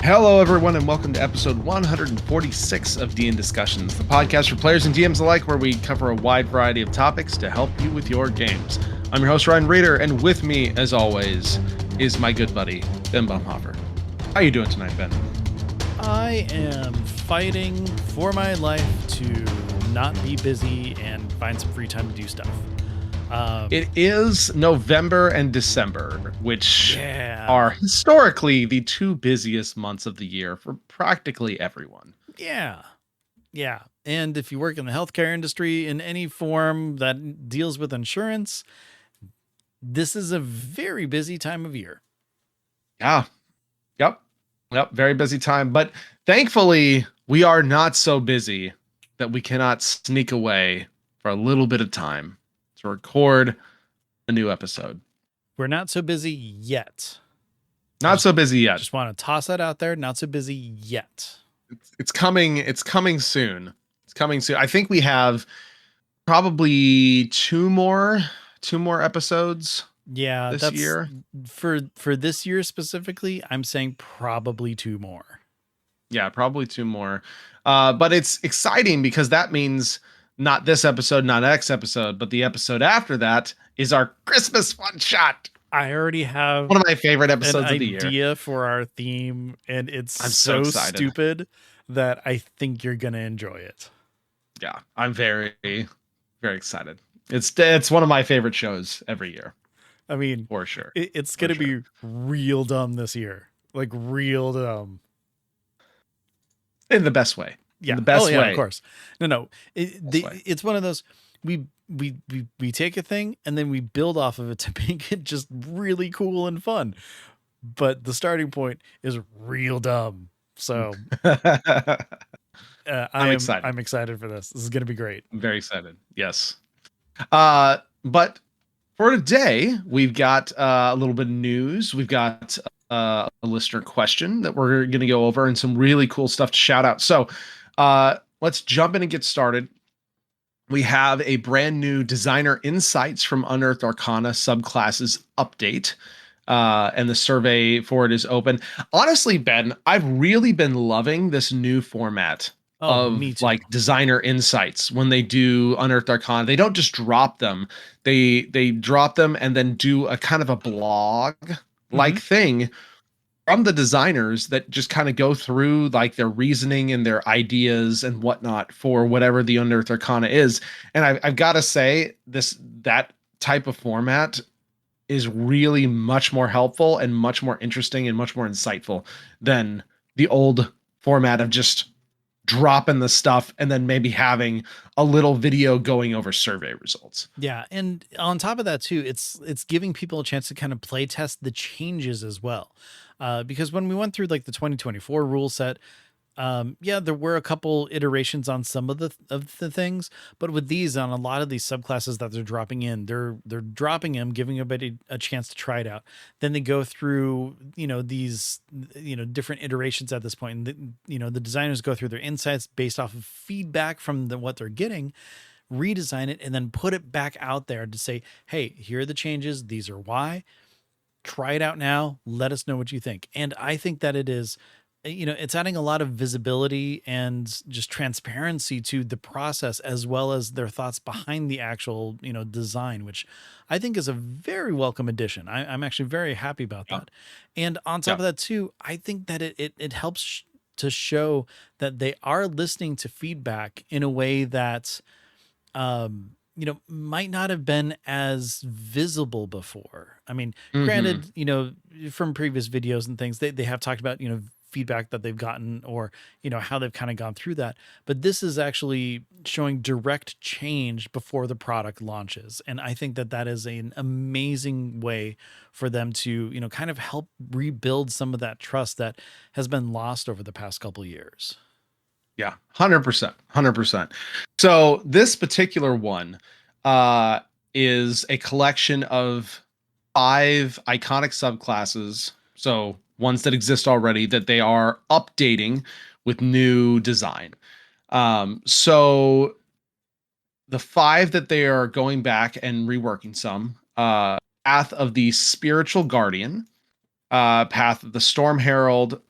Hello, everyone, and welcome to episode 146 of D&D Discussions, the podcast for players and DMs alike, where we cover a wide variety of topics to help you with your games. I'm your host, Ryan Reeder, and with me, as always, is my good buddy, Ben Baumhofer. How you doing tonight, Ben? I am fighting for my life to not be busy and find some free time to do stuff. It is November and December, which are historically the two busiest months of the year for practically everyone. Yeah. And if you work in the healthcare industry in any form that deals with insurance, this is a very busy time of year. Yeah. Yep. Very busy time. But thankfully, we are not so busy that we cannot sneak away for a little bit of time to record a new episode. We're not so busy yet. So busy yet. Just want to toss that out there. Not so busy yet. It's coming. It's coming soon. I think we have probably two more episodes. Yeah, this year. For this year specifically, I'm saying probably two more. Yeah, probably two more. But it's exciting because that means not this episode, not next episode, but the episode after that is our Christmas one shot. I already have one of my favorite episodes of the year. An idea for our theme, and I'm so stupid that I think you're gonna enjoy it. Yeah, I'm very, very excited. It's one of my favorite shows every year. I mean, for sure. It's gonna be real dumb this year, like real dumb, in the best way. Yeah, the best way. Of course. No. It's one of those. We take a thing and then we build off of it to make it just really cool and fun. But the starting point is real dumb. So I'm excited. I'm excited for this. This is going to be great. I'm very excited. Yes. But for today, we've got a little bit of news. We've got a listener question that we're going to go over and some really cool stuff to shout out. So let's jump in and get started. We have a brand new Designer Insights from Unearthed Arcana Subclasses update, and the survey for it is open. Honestly, Ben, I've really been loving this new format of like Designer Insights. When they do Unearthed Arcana, they don't just drop them. They drop them and then do a kind of a blog like thing from the designers that just kind of go through like their reasoning and their ideas and whatnot for whatever the Unearthed Arcana is. And I've got to say that type of format is really much more helpful and much more interesting and much more insightful than the old format of just dropping the stuff and then maybe having a little video going over survey results. Yeah. And on top of that too, it's giving people a chance to kind of play test the changes as well. Because when we went through like the 2024 rule set, there were a couple iterations on some of the things, but with these, on a lot of these subclasses that they're dropping in, they're dropping them, giving everybody a chance to try it out. Then they go through, these, different iterations at this point. And the designers go through their insights based off of feedback from what they're getting, redesign it, and then put it back out there to say, hey, here are the changes. These are why. Try it out now. Let us know what you think. And I think that it is, it's adding a lot of visibility and just transparency to the process, as well as their thoughts behind the actual, design, which I think is a very welcome addition. I'm actually very happy about that. And on top of that too, I think that it helps to show that they are listening to feedback in a way that, might not have been as visible before. I mean, granted, from previous videos and things, they have talked about, feedback that they've gotten or, how they've kind of gone through that. But this is actually showing direct change before the product launches. And I think that is an amazing way for them to, kind of help rebuild some of that trust that has been lost over the past couple of years. Yeah, 100%. So this particular one is a collection of 5 iconic subclasses. So ones that exist already that they are updating with new design. So the 5 that they are going back and reworking some, Path of the Spiritual Guardian, Path of the Storm Herald,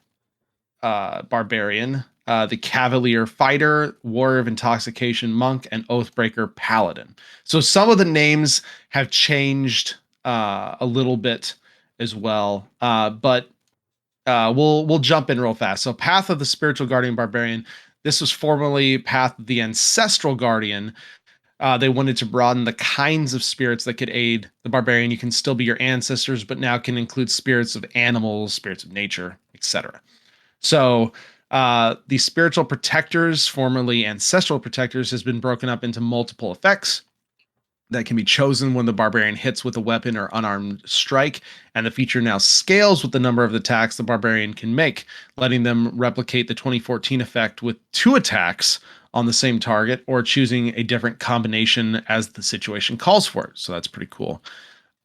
barbarian, the Cavalier Fighter, Warrior of Intoxication Monk, and Oathbreaker Paladin. So some of the names have changed a little bit as well, but we'll jump in real fast. So Path of the Spiritual Guardian Barbarian. This was formerly Path of the Ancestral Guardian. They wanted to broaden the kinds of spirits that could aid the barbarian. You can still be your ancestors, but now can include spirits of animals, spirits of nature, etc. So the spiritual protectors, formerly ancestral protectors, has been broken up into multiple effects that can be chosen when the barbarian hits with a weapon or unarmed strike, and the feature now scales with the number of attacks the barbarian can make, letting them replicate the 2014 effect with 2 attacks on the same target or choosing a different combination as the situation calls for it. So that's pretty cool.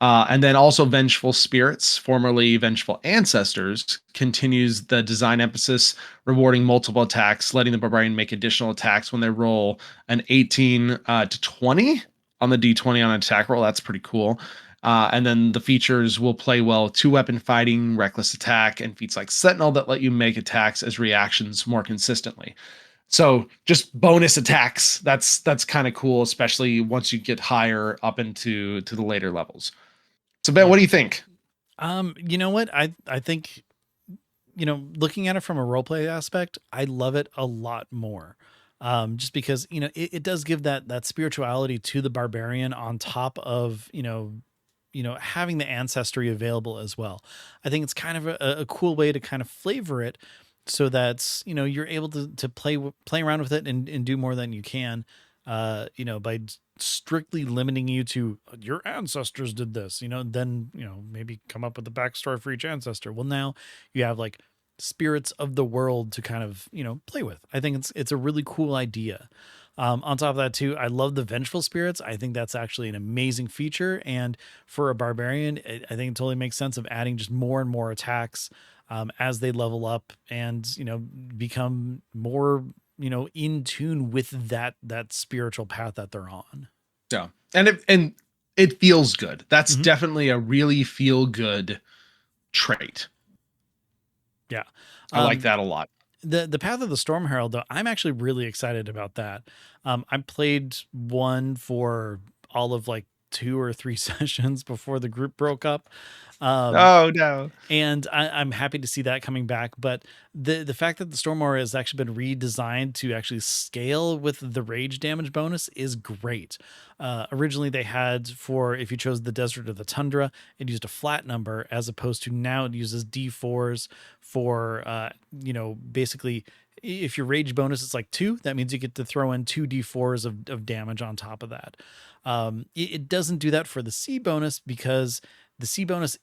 And then also Vengeful Spirits, formerly Vengeful Ancestors, continues the design emphasis, rewarding multiple attacks, letting the barbarian make additional attacks when they roll an 18 to 20 on the d20 on an attack roll. That's pretty cool. And then the features will play well with 2-weapon fighting, reckless attack, and feats like Sentinel that let you make attacks as reactions more consistently. So just bonus attacks. That's kind of cool, especially once you get higher up into the later levels. So Ben, what Yeah. do you think? You know what? I think, looking at it from a roleplay aspect, I love it a lot more. Just because, it does give that spirituality to the barbarian on top of, having the ancestry available as well. I think it's kind of a cool way to kind of flavor it so that, you're able to play around with it and do more than you can, by strictly limiting you to your ancestors did this, then, maybe come up with a backstory for each ancestor. Well, now you have like spirits of the world to kind of, play with. I think it's a really cool idea. On top of that too, I love the vengeful spirits. I think that's actually an amazing feature. And for a barbarian, I think it totally makes sense of adding just more and more attacks as they level up and, become more, in tune with that spiritual path that they're on. Yeah, and it feels good. That's Mhm. definitely a really feel good trait. Yeah. I like Um, that a lot. the Path of the Storm Herald, though, I'm actually really excited about that. I played one for all of like 2 or 3 sessions before the group broke up. Um, Oh no. and I'm happy to see that coming back. But the fact that the Storm Aura has actually been redesigned to actually scale with the rage damage bonus is great. Originally, they had for if you chose the desert or the tundra, it used a flat number as opposed to now it uses D4s for basically if your rage bonus is like 2, that means you get to throw in 2 D4s of damage on top of that. It doesn't do that for the C bonus because the C bonus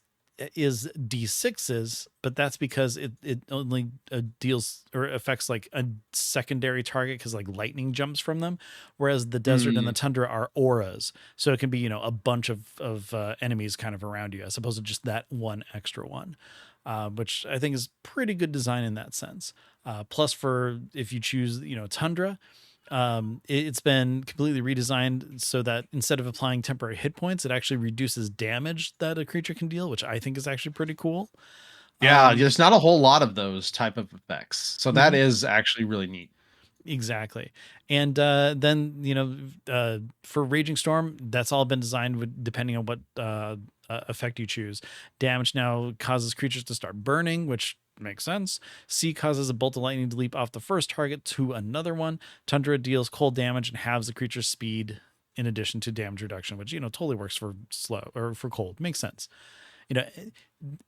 is D6s, but that's because it only deals or affects like a secondary target because like lightning jumps from them, whereas the desert and the Mm, tundra are auras, so it can be a bunch of enemies kind of around you as opposed to just that one extra one, which I think is pretty good design in that sense. Plus, for if you choose tundra, it's been completely redesigned so that instead of applying temporary hit points, it actually reduces damage that a creature can deal, which I think is actually pretty cool. yeah, Um, there's not a whole lot of those type of effects. So that mhm, is actually really neat. exactly. And then, for Raging Storm, that's all been designed with, depending on what effect you choose. Damage now causes creatures to start burning, which makes sense. C causes a bolt of lightning to leap off the first target to another one. Tundra deals cold damage and halves the creature's speed in addition to damage reduction, which, totally works for slow or for cold. Makes sense. You know,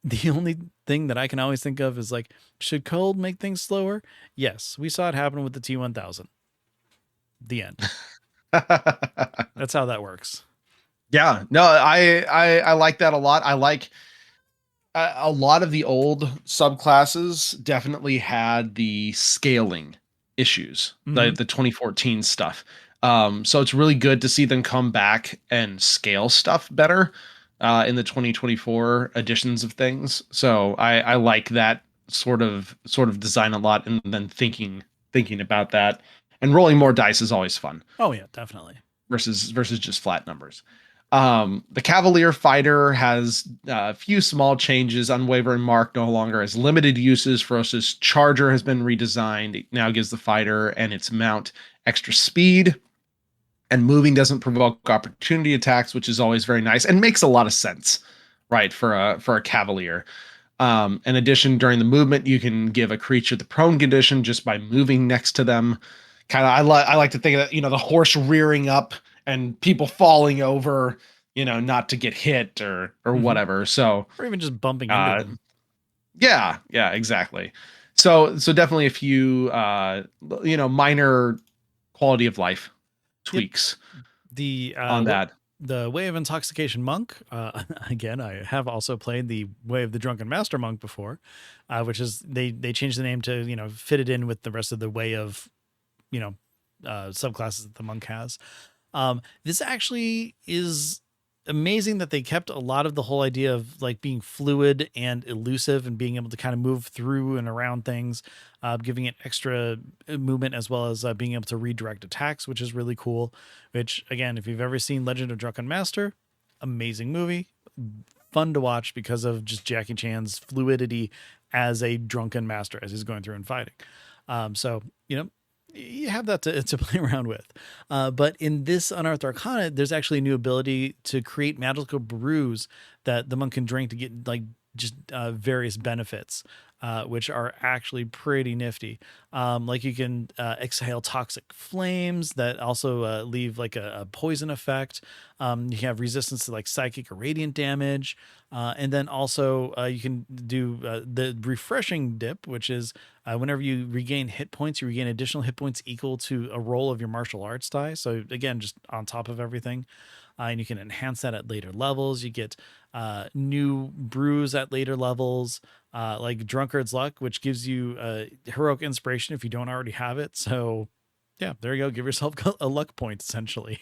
the only thing that I can always think of is like, should cold make things slower? Yes, we saw it happen with the T1000. The end. That's how that works. Yeah, no, I like that a lot. I like a lot of the old subclasses definitely had the scaling issues, Hmm. the 2014 stuff. So it's really good to see them come back and scale stuff better in the 2024 editions of things. So I like that sort of design a lot, and then thinking about that and rolling more dice is always fun Oh yeah, definitely. versus just flat numbers. The Cavalier Fighter has a few small changes. Unwavering Mark no longer has limited uses. Ferocious Charger has been redesigned. It now gives the fighter and its mount extra speed. And moving doesn't provoke opportunity attacks, which is always very nice and makes a lot of sense, right, for a Cavalier. In addition, during the movement, you can give a creature the prone condition just by moving next to them. Kind of, I like to think of that, the horse rearing up and people falling over, not to get hit or Mhm. whatever. So, Or even just bumping into uh, them. yeah, exactly. So definitely a few, minor quality of life Yep. tweaks The on that. the Way of Intoxication Monk. Again, I have also played the Way of the Drunken Master Monk before, which is they changed the name to fit it in with the rest of the Way of you know subclasses that the monk has. This actually is amazing that they kept a lot of the whole idea of like being fluid and elusive and being able to kind of move through and around things, giving it extra movement as well as being able to redirect attacks, which is really cool. Which, again, if you've ever seen Legend of Drunken Master, amazing movie, fun to watch because of just Jackie Chan's fluidity as a drunken master as he's going through and fighting. So, you have that to play around with. But in this Unearthed Arcana, there's actually a new ability to create magical brews that the monk can drink to get like just various benefits, which are actually pretty nifty. Like you can exhale toxic flames that also leave like a poison effect. You can have resistance to like psychic or radiant damage. And then also you can do the refreshing dip, which is whenever you regain hit points, you regain additional hit points equal to a roll of your martial arts die. So again, just on top of everything. And you can enhance that at later levels. You get new brews at later levels, like Drunkard's Luck, which gives you heroic inspiration if you don't already have it. So, yeah, there you go. Give yourself a luck point essentially.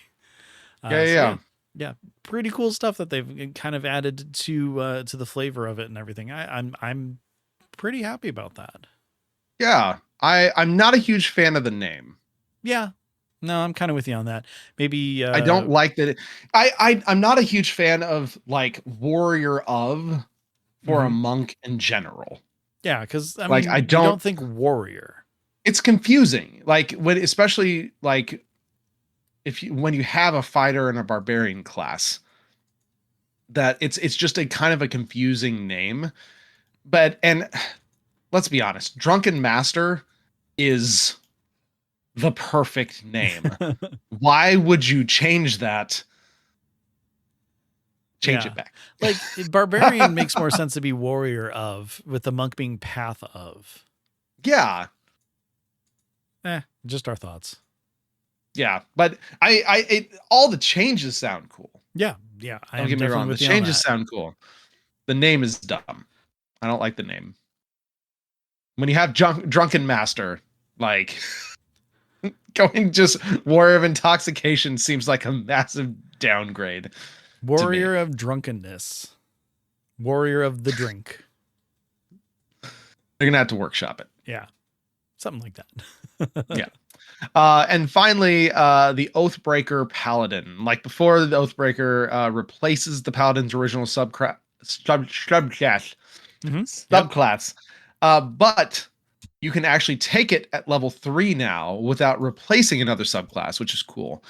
Yeah, So yeah, yeah, pretty cool stuff that they've kind of added to the flavor of it and everything. I'm pretty happy about that. yeah. I'm not a huge fan of the name. Yeah, no, I'm kind of with you on that. Maybe I don't like that. I'm not a huge fan of like warrior of for a mhm. monk in general. Yeah, because I Like I mean, you don't. don't think warrior. It's confusing. Like when, especially like if you when you have a fighter and a barbarian class, that it's just a kind of a confusing name. But and let's be honest, Drunken Master is the perfect name. Why would you change that? Change Yeah. it back. Like barbarian makes more sense to be warrior of, with the monk being path of. Yeah, Just our thoughts. yeah. But all the changes sound cool. Yeah. Yeah. I Don't am get me definitely wrong. The with you on changes that. sound cool. The name is dumb. I don't like the name. When you have Drunken Master, like going just Warrior of Intoxication seems like a massive downgrade to me. Warrior of drunkenness. Warrior of the drink. They're gonna have to workshop it. Yeah. Something like that. Yeah. And finally, the Oathbreaker Paladin. Like before, the Oathbreaker replaces the Paladin's original subclass. Yep. Subclass. But you can actually take it at level 3 now without replacing another subclass, which is cool.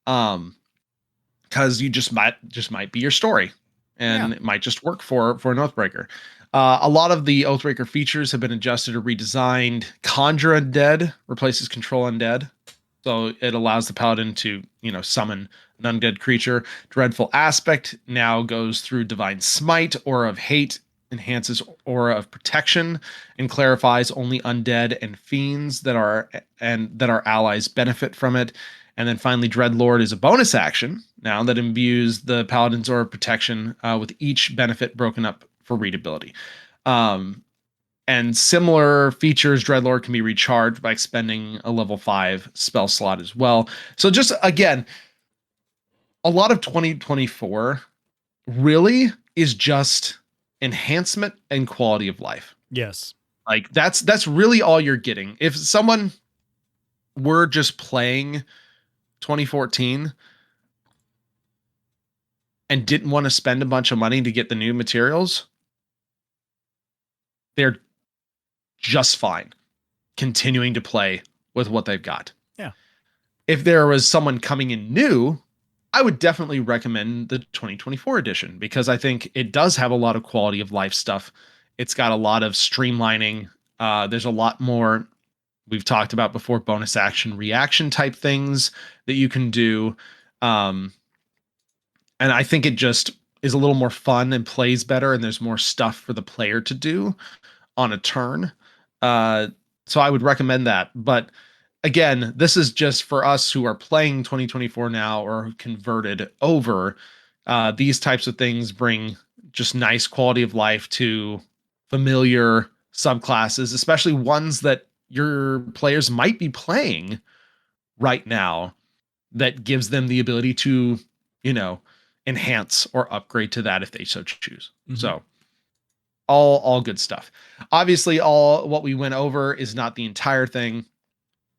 Because you just might be your story, and Yeah. it might just work for an Oathbreaker. A lot of the Oathbreaker features have been adjusted or redesigned. Conjure Undead replaces Control Undead, so it allows the Paladin to summon an undead creature. Dreadful Aspect now goes through Divine Smite. Aura of Hate enhances Aura of Protection and clarifies only undead and fiends that our allies benefit from it. And then finally, Dreadlord is a bonus action now that imbues the Paladin's Aura of Protection with each benefit broken up for readability. And similar features, Dreadlord can be recharged by expending a level 5 spell slot as well. So just again, a lot of 2024 really is just enhancement and quality of life. Yes. Like that's really all you're getting. If someone were just playing 2014, and didn't want to spend a bunch of money to get the new materials, they're just fine continuing to play with what they've got. Yeah. If there was someone coming in new, I would definitely recommend the 2024 edition because I think it does have a lot of quality of life stuff. It's got a lot of streamlining. There's a lot more we've talked about before, bonus action reaction type things that you can do. And I think it just is a little more fun and plays better, and there's more stuff for the player to do on a turn. Uh, so I would recommend that. But again, this is just for us who are playing 2024 now or converted over. These types of things bring just nice quality of life to familiar subclasses, especially ones that your players might be playing right now, that gives them the ability to, you know, enhance or upgrade to that if they so choose. Mhm. So all good stuff. Obviously, all what we went over is not the entire thing.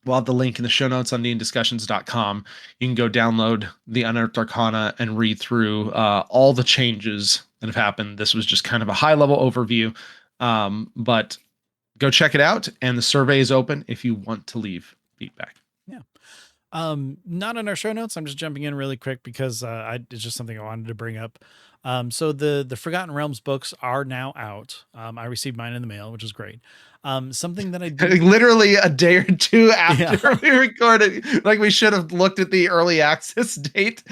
We'll have the link in the show notes on DNDiscussions.com. You can go download the Unearthed Arcana and read through all the changes that have happened. This was just kind of a high level overview, but go check it out. And the survey is open if you want to leave feedback. Yeah. Not in our show notes. I'm just jumping in really quick because it's just something I wanted to bring up. So the Forgotten Realms books are now out. I received mine in the mail, which is great. Something that I did Literally a day or two after Yeah. we recorded. Like, we should have looked at the early access date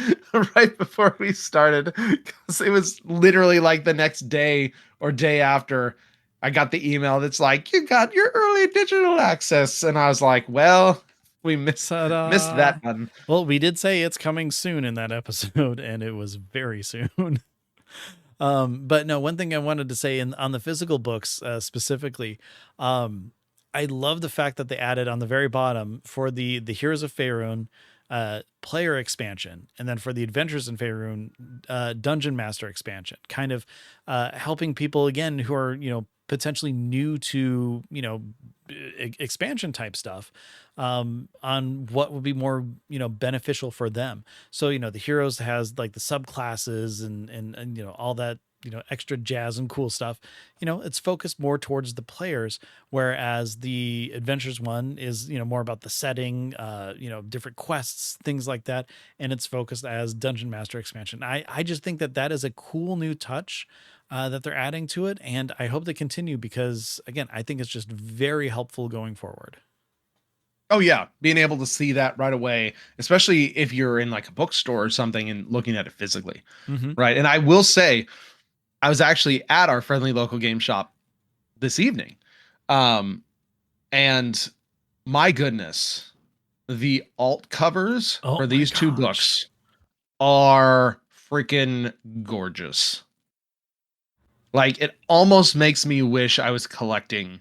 right before we started, because it was literally like the next day or day after I got the email that's like, you got your early digital access. And I was like, well, we missed Ta-da. that button. Well, we did say it's coming soon in that episode, and it was very soon. But no, one thing I wanted to say on the physical books specifically, I love the fact that they added on the very bottom for the Heroes of Faerun player expansion, and then for the Adventures in Faerun Dungeon Master expansion, kind of helping people again who are, you know, potentially new to, you know, expansion type stuff, on what would be more, you know, beneficial for them. So, you know, the Heroes has like the subclasses and you know, all that, you know, extra jazz and cool stuff. You know, it's focused more towards the players, whereas the Adventures one is, you know, more about the setting, you know, different quests, things like that, and it's focused as Dungeon Master expansion. I just think that that is a cool new touch that they're adding to it, and I hope they continue because, again, I think it's just very helpful going forward. Oh yeah, being able to see that right away, especially if you're in like a bookstore or something and looking at it physically, Mm-hmm. right? And I will say, I was actually at our friendly local game shop this evening. Um, and my goodness, the alt covers Oh for my these two gosh. books are freaking gorgeous. Like, it almost makes me wish I was collecting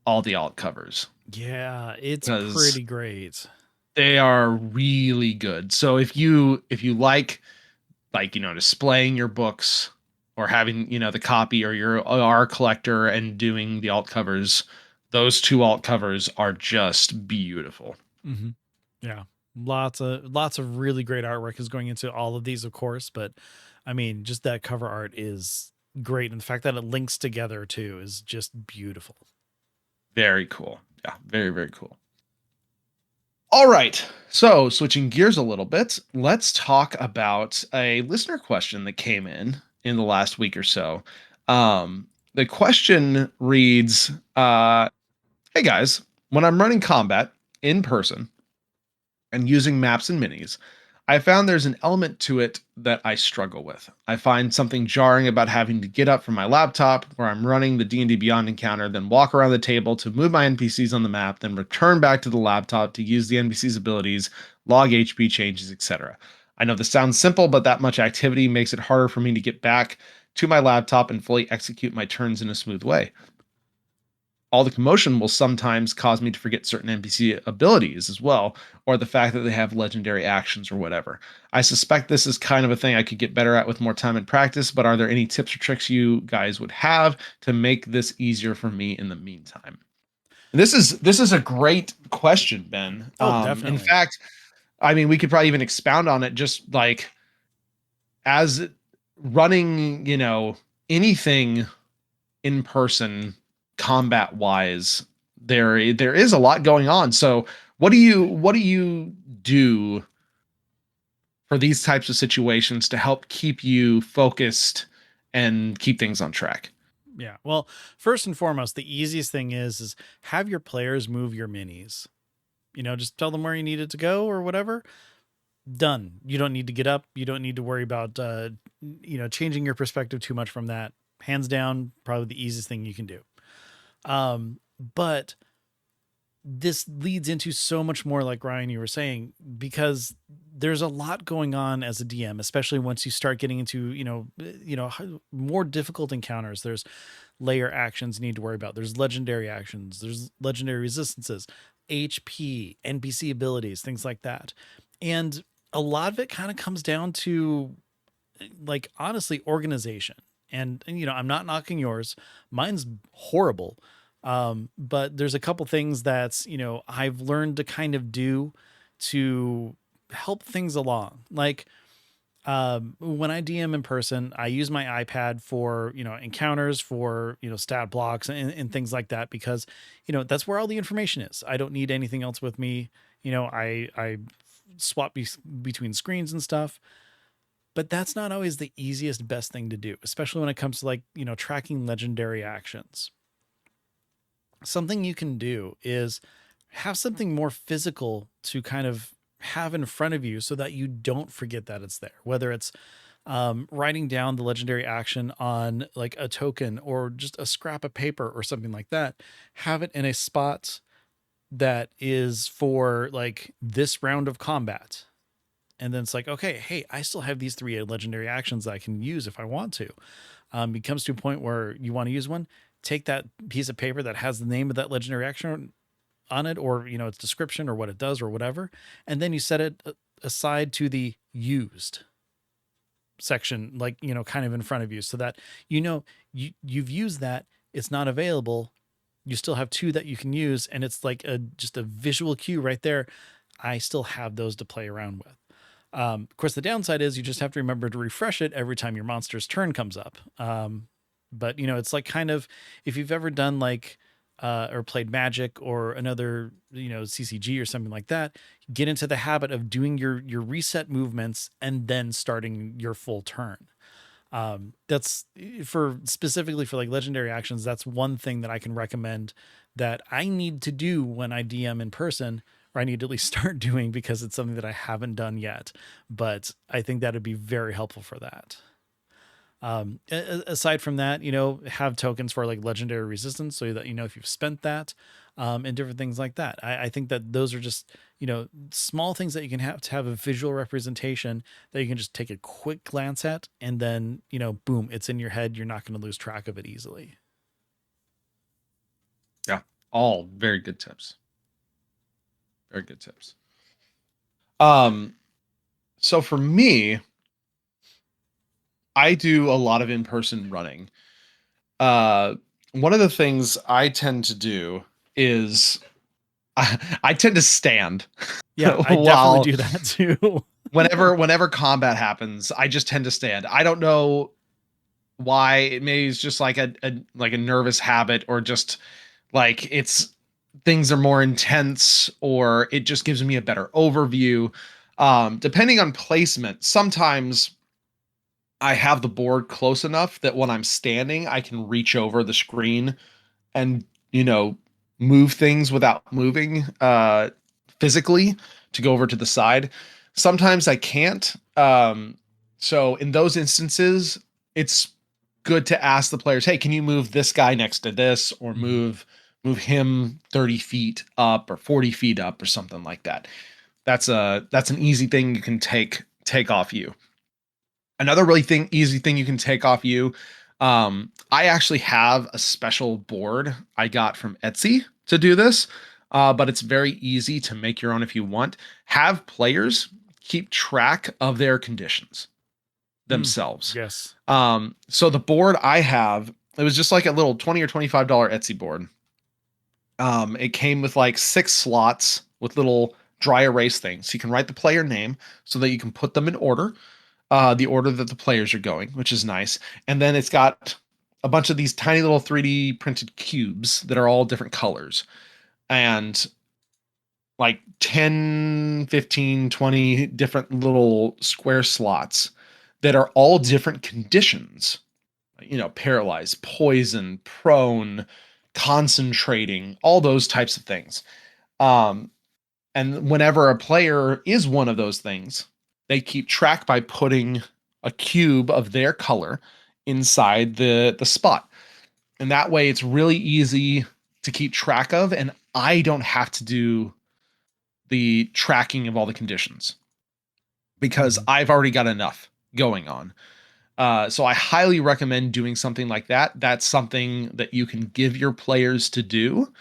all the alt covers, Yeah, it's because pretty great. they are really good. So if you like, you know, displaying your books or having, you know, the copy, or your R collector and doing the alt covers, those two alt covers are just beautiful. Mm-hmm. Yeah, lots of really great artwork is going into all of these, of course, but I mean, just that cover art is great, and the fact that it links together too is just beautiful. Very cool. Yeah, very, very cool. All right. So, switching gears a little bit, let's talk about a listener question that came in the last week or so. The question reads, hey guys, when I'm running combat in person and using maps and minis, I found there's an element to it that I struggle with. I find something jarring about having to get up from my laptop where I'm running the D&D Beyond encounter, then walk around the table to move my NPCs on the map, then return back to the laptop to use the NPC's abilities, log HP changes, etc. I know this sounds simple, but that much activity makes it harder for me to get back to my laptop and fully execute my turns in a smooth way. All the commotion will sometimes cause me to forget certain NPC abilities as well, or the fact that they have legendary actions or whatever. I suspect this is kind of a thing I could get better at with more time and practice, but are there any tips or tricks you guys would have to make this easier for me in the meantime? This is a great question, Ben. Oh, In definitely. fact, I mean, we could probably even expound on it, just like as running, anything in person combat wise, there is a lot going on. So what do you do for these types of situations to help keep you focused and keep things on track? Yeah. Well, first and foremost, the easiest thing is have your players move your minis. Just tell them where you need it to go or whatever. Done. You don't need to get up. You don't need to worry about changing your perspective too much from that. Hands down, probably the easiest thing you can do. But this leads into so much more, like Ryan, you were saying, because there's a lot going on as a DM, especially once you start getting into, more difficult encounters. There's layer actions you need to worry about. There's legendary actions. There's legendary resistances, HP, NPC abilities, things like that. And a lot of it kind of comes down to, like, honestly, organization. And I'm not knocking yours. Mine's horrible. But there's a couple things that's, I've learned to kind of do to help things along. Like, when I DM in person, I use my iPad for, encounters, for, stat blocks and things like that, because, that's where all the information is. I don't need anything else with me. I swap between screens and stuff, but that's not always the easiest, best thing to do, especially when it comes to, like, tracking legendary actions. Something you can do is have something more physical to kind of have in front of you so that you don't forget that it's there, whether it's writing down the legendary action on, like, a token or just a scrap of paper or something like that. Have it in a spot that is for, like, this round of combat. And then it's like, okay, hey, I still have these 3 legendary actions that I can use if I want to. It comes to a point where you want to use one, take that piece of paper that has the name of that legendary action on it, or, its description or what it does or whatever, and then you set it aside to the used section, like, kind of in front of you, so that you've used that. It's not available. You still have 2 that you can use, and it's like just a visual cue right there. I still have those to play around with. Of course, the downside is you just have to remember to refresh it every time your monster's turn comes up. But it's like, kind of, if you've ever done, like, or played Magic or another, CCG or something like that, get into the habit of doing your reset movements and then starting your full turn. That's for specifically for, like, legendary actions. That's one thing that I can recommend that I need to do when I DM in person, or I need to at least start doing, because it's something that I haven't done yet. But I think that would be very helpful for that. Aside from that, have tokens for, like, legendary resistance, so that, if you've spent that, and different things like that. I think that those are just, small things that you can have to have a visual representation that you can just take a quick glance at, and then, boom, it's in your head. You're not going to lose track of it easily. Yeah, all very good tips. Very good tips. Um, so for me, I do a lot of in-person running. Uh, One of the things I tend to do is I tend to stand Yeah, I definitely while do that too. whenever combat happens. I just tend to stand. I don't know why. It maybe it's just like a nervous habit, or just like it's things are more intense, or it just gives me a better overview. Depending on placement, sometimes I have the board close enough that when I'm standing, I can reach over the screen and, move things without moving physically to go over to the side. Sometimes I can't. So in those instances, it's good to ask the players, "Hey, can you move this guy next to this, or Mhm. move him 30 feet up or 40 feet up, or something like that?" That's an easy thing you can take off you. Another really easy thing you can take off you. I actually have a special board I got from Etsy to do this, but it's very easy to make your own if you want. Have players keep track of their conditions Mm, themselves. yes. So the board I have, it was just like a little $20 or $25 Etsy board. It came with like 6 slots with little dry erase things. You can write the player name so that you can put them in order. the order that the players are going, which is nice. And then it's got a bunch of these tiny little 3D printed cubes that are all different colors. And like 10, 15, 20 different little square slots that are all different conditions, paralyzed, poison, prone, concentrating, all those types of things. Um, and whenever a player is one of those things, they keep track by putting a cube of their color inside the spot. And that way it's really easy to keep track of, and I don't have to do the tracking of all the conditions because Mhm. I've already got enough going on. So I highly recommend doing something like that. That's something that you can give your players to do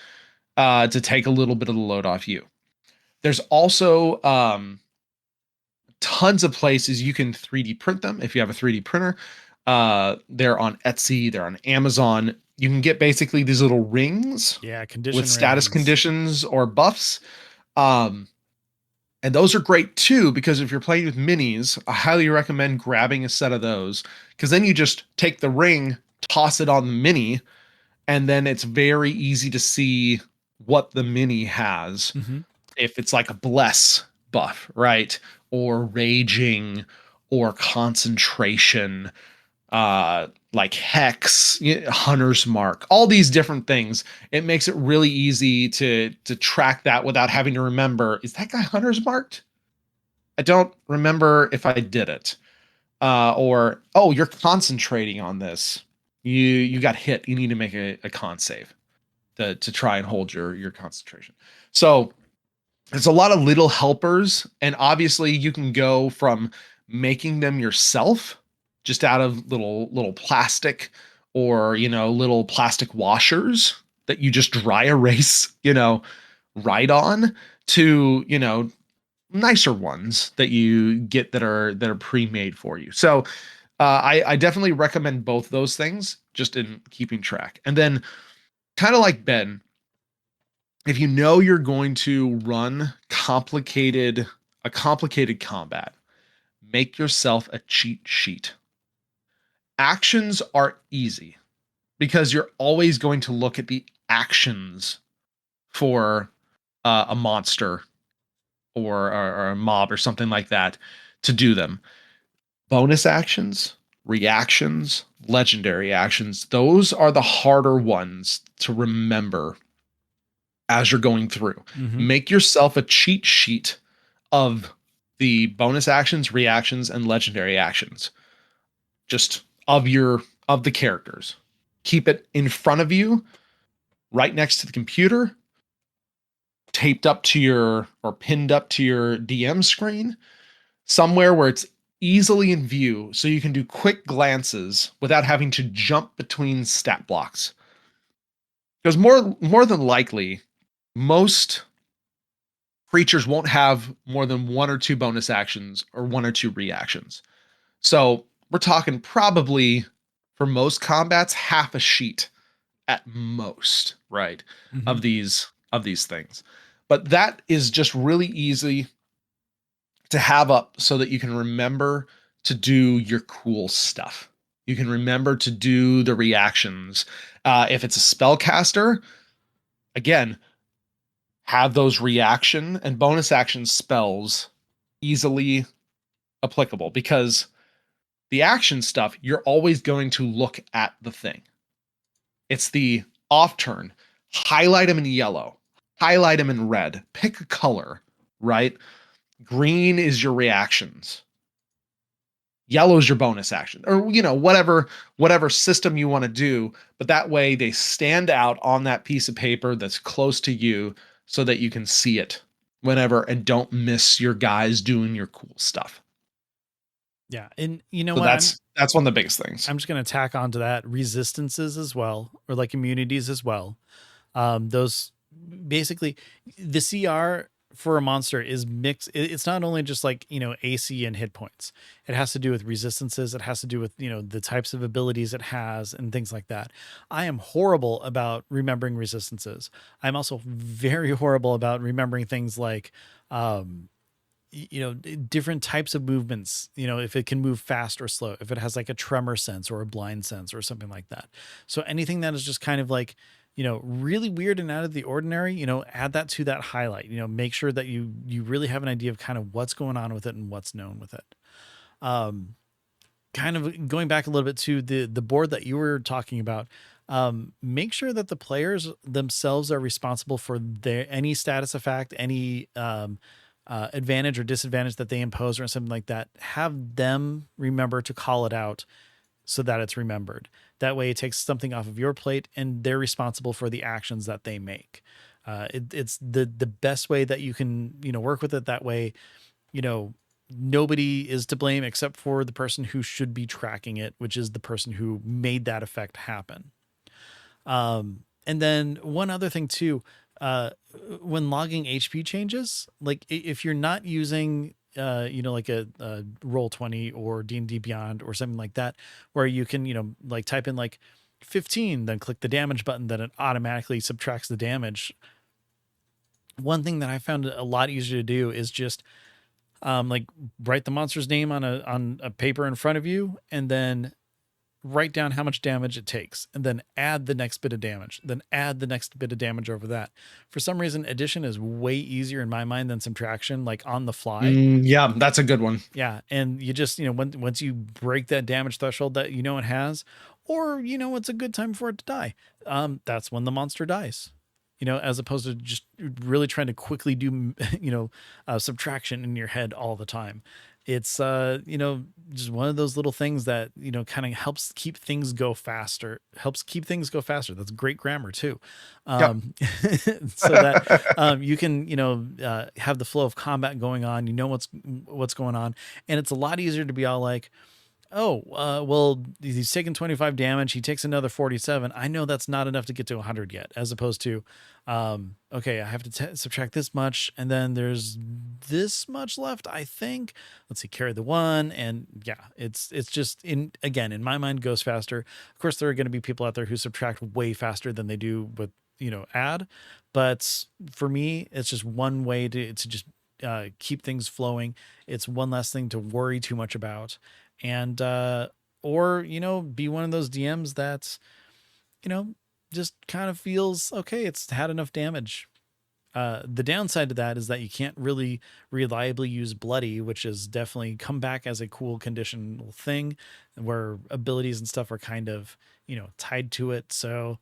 to take a little bit of the load off you. There's also tons of places you can 3D print them if you have a 3D printer. They're on Etsy, they're on Amazon. You can get basically these little rings Yeah, with condition status rings. conditions or buffs. Um, and those are great too, because if you're playing with minis, I highly recommend grabbing a set of those because then you just take the ring, toss it on the mini, and then it's very easy to see what the mini has. Mhm. If it's like a bless buff, right? Or raging or concentration, like hex, hunter's mark, all these different things. It makes it really easy to track that without having to remember, is that guy hunter's marked? I don't remember if I did it. Or oh, you're concentrating on this. You got hit. You need to make a con save to try and hold your concentration. So there's a lot of little helpers, and obviously you can go from making them yourself just out of little plastic or little plastic washers that you just dry erase right on to nicer ones that you get that are pre-made for you. So I definitely recommend both those things just in keeping track. And then kind of like Ben, if you know you're going to run a complicated combat, make yourself a cheat sheet. Actions are easy because you're always going to look at the actions for a monster or a mob or something like that to do them. Bonus actions, reactions, legendary actions, those are the harder ones to remember as you're going through. Mhm. Make yourself a cheat sheet of the bonus actions, reactions, and legendary actions. Just of the characters. Keep it in front of you, right next to the computer, taped up to your or pinned up to your DM screen, somewhere where it's easily in view so you can do quick glances without having to jump between stat blocks. Because more than likely, most creatures won't have more than one or two bonus actions or one or two reactions. So we're talking probably for most combats half a sheet at most, right? Mhm. Of these things. But that is just really easy to have up so that you can remember to do your cool stuff. You can remember to do the reactions. If it's a spellcaster, again, have those reaction and bonus action spells easily applicable because the action stuff, you're always going to look at the thing. It's the off turn. Highlight them in yellow, highlight them in red, pick a color, right? Green is your reactions. Yellow is your bonus action, or whatever system you want to do. But that way they stand out on that piece of paper that's close to you, so that you can see it whenever and don't miss your guys doing your cool stuff. Yeah, and you know So what? that's one of the biggest things. I'm just going to tack onto that resistances as well, or like immunities as well. Those basically the CR for a monster is mixed. It's not only just like, AC and hit points. It has to do with resistances. It has to do with, the types of abilities it has and things like that. I am horrible about remembering resistances. I'm also very horrible about remembering things like, different types of movements, if it can move fast or slow, if it has like a tremor sense or a blind sense or something like that. So anything that is just kind of like, really weird and out of the ordinary, add that to that highlight, make sure that you really have an idea of kind of what's going on with it and what's known with it. Um, Kind of going back a little bit to the board that you were talking about, make sure that the players themselves are responsible for their any status effect, any advantage or disadvantage that they impose or something like that. Have them remember to call it out so that it's remembered. That way it takes something off of your plate and they're responsible for the actions that they make. It's the best way that you can, work with it that way. You know, nobody is to blame except for the person who should be tracking it, which is the person who made that effect happen. And then one other thing too, when logging HP changes, like if you're not using, like a Roll20 or D&D Beyond or something like that, where you can, like type in like 15, then click the damage button, then it automatically subtracts the damage. One thing that I found a lot easier to do is just, like write the monster's name on a paper in front of you, and then write down how much damage it takes, and then add the next bit of damage, then add the next bit of damage over that. For some reason, addition is way easier in my mind than subtraction, like on the fly. Yeah, that's a good one. Yeah. And you just, once you break that damage threshold that it has, or, it's a good time for it to die. That's when the monster dies, as opposed to just really trying to quickly do, subtraction in your head all the time. It's, just one of those little things that, kind of helps keep things go faster, That's great grammar too. Yep. So that, you can, have the flow of combat going on, what's going on. And it's a lot easier to be all like, oh, well, he's taken 25 damage. He takes another 47. I know that's not enough to get to 100 yet, as opposed to, okay, I have to subtract this much, and then there's this much left, I think. Let's see, carry the one. And yeah, it's just, in my mind, goes faster. Of course, there are going to be people out there who subtract way faster than they do with, add. But for me, it's just one way to just keep things flowing. It's one less thing to worry too much about. And, or, be one of those DMs that's, just kind of feels, okay, it's had enough damage. The downside to that is that you can't really reliably use bloody, which is definitely come back as a cool conditional thing where abilities and stuff are kind of, tied to it. So,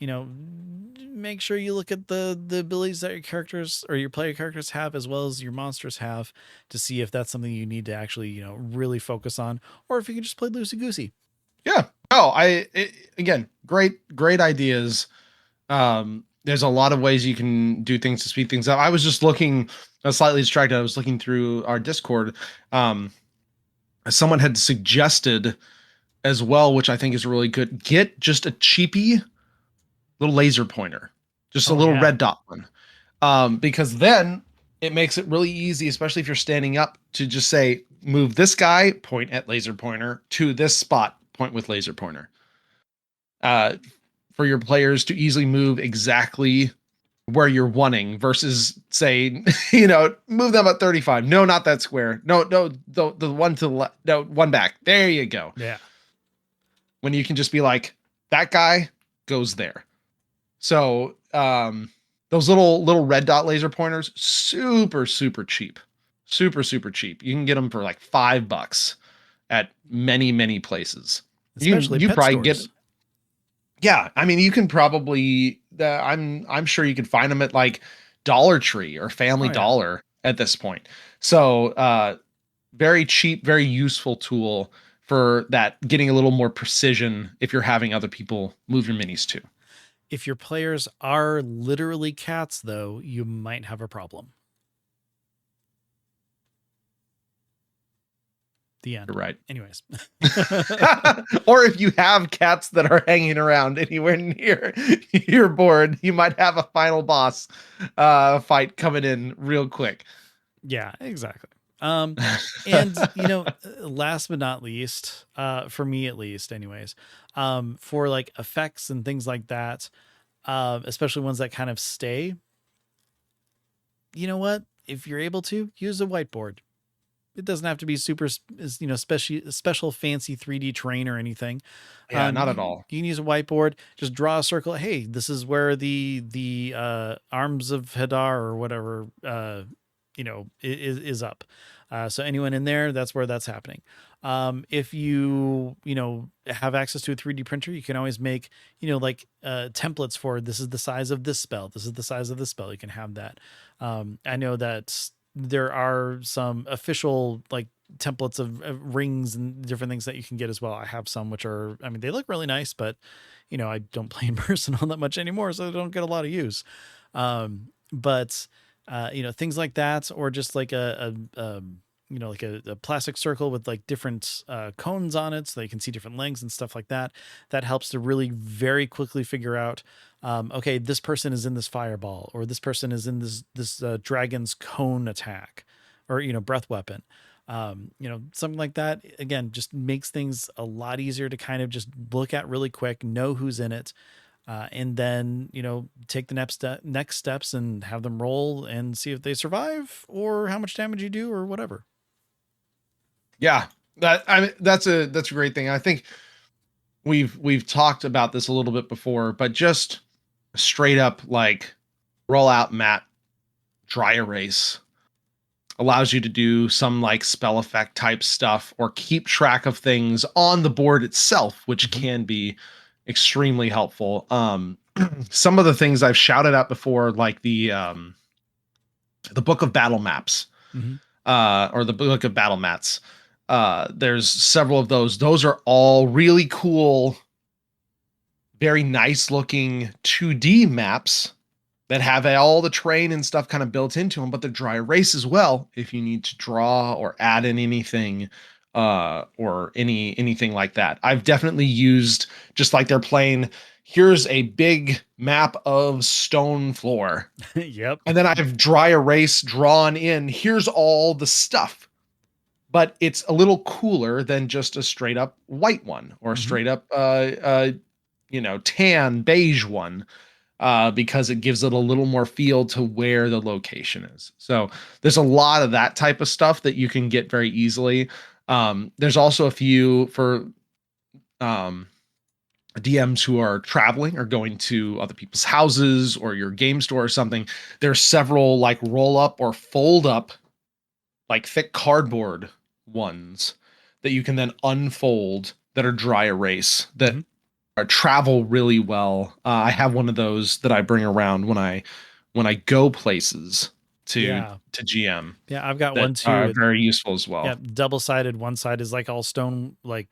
make sure you look at the abilities that your characters or your player characters have, as well as your monsters have, to see if that's something you need to actually, really focus on, or if you can just play loosey goosey. Yeah. Oh, again, great ideas. There's a lot of ways you can do things to speed things up. I was just looking, I was slightly distracted. I was looking through our Discord. Someone had suggested as well, which I think is really good. Get just a cheapy little laser pointer, just a little red dot one. Because then it makes it really easy, especially if you're standing up, to just say, move this guy, point at laser pointer, to this spot, point with laser pointer. For your players to easily move exactly where you're wanting, versus say, move them at 35. No, not that square. No, the one to the left. No, one back. There you go. Yeah. When you can just be like, that guy goes there. So, those little red dot laser pointers, super cheap. Super cheap. You can get them for like $5 at many places. Especially you pet probably stores. get. Yeah, I mean, you can probably. I'm sure you could find them at like Dollar Tree or Family Dollar at this point. So, very cheap, very useful tool for that, getting a little more precision if you're having other people move your minis too. If your players are literally cats, though, you might have a problem. The end. You're right. Anyways. Or if you have cats that are hanging around anywhere near your board, you might have a final boss fight coming in real quick. Yeah, exactly. And last but not least, for me at least anyways, for like effects and things like that, especially ones that kind of stay, you know what? if you're able to, use a whiteboard. It doesn't have to be super, special fancy 3D terrain or anything. Yeah, not You, at all. you can use a whiteboard. Just draw a circle. Hey, this is where the arms of Hadar or whatever is up. So anyone in there, that's where that's happening. If you have access to a 3D printer, you can always make like templates for this is the size of this spell. This is the size of this spell. You can have that. I know that there are some official like templates of rings and different things that you can get as well. I have some which are, I mean, they look really nice, but I don't play in person all that much anymore, so I don't get a lot of use. But things like that, or just like like a plastic circle with like different cones on it so they can see different lengths and stuff like that. That helps to really very quickly figure out, okay, this person is in this fireball, or this person is in this dragon's cone attack, or, breath weapon. Something like that, again, just makes things a lot easier to kind of just look at really quick, know who's in it. And then, take the next steps and have them roll and see if they survive or how much damage you do or whatever. Yeah, that's a great thing. I think we've talked about this a little bit before, but just straight up like roll out mat, dry erase allows you to do some like spell effect type stuff or keep track of things on the board itself, which can be extremely helpful. Some of the things I've shouted out before, like the book of battle maps, or the book of battle mats. There's several of those. Those are all really cool, very nice looking 2D maps that have all the terrain and stuff kind of built into them, but they're dry erase as well if you need to draw or add in anything, or anything like that. I've definitely used, just like they're playing, here's a big map of stone floor. Yep. And then I've dry erase drawn in, here's all the stuff. But it's a little cooler than just a straight up white one or a straight up tan beige one, because it gives it a little more feel to where the location is. So there's a lot of that type of stuff that you can get very easily. There's also a few for DMs who are traveling or going to other people's houses or your game store or something. There's several like roll up or fold up, like thick cardboard ones that you can then unfold that are dry erase that travel really well. I have one of those that I bring around when I go places to GM. Yeah, I've got that one too. are very useful as well. Yeah, double-sided. One side is like all stone, like,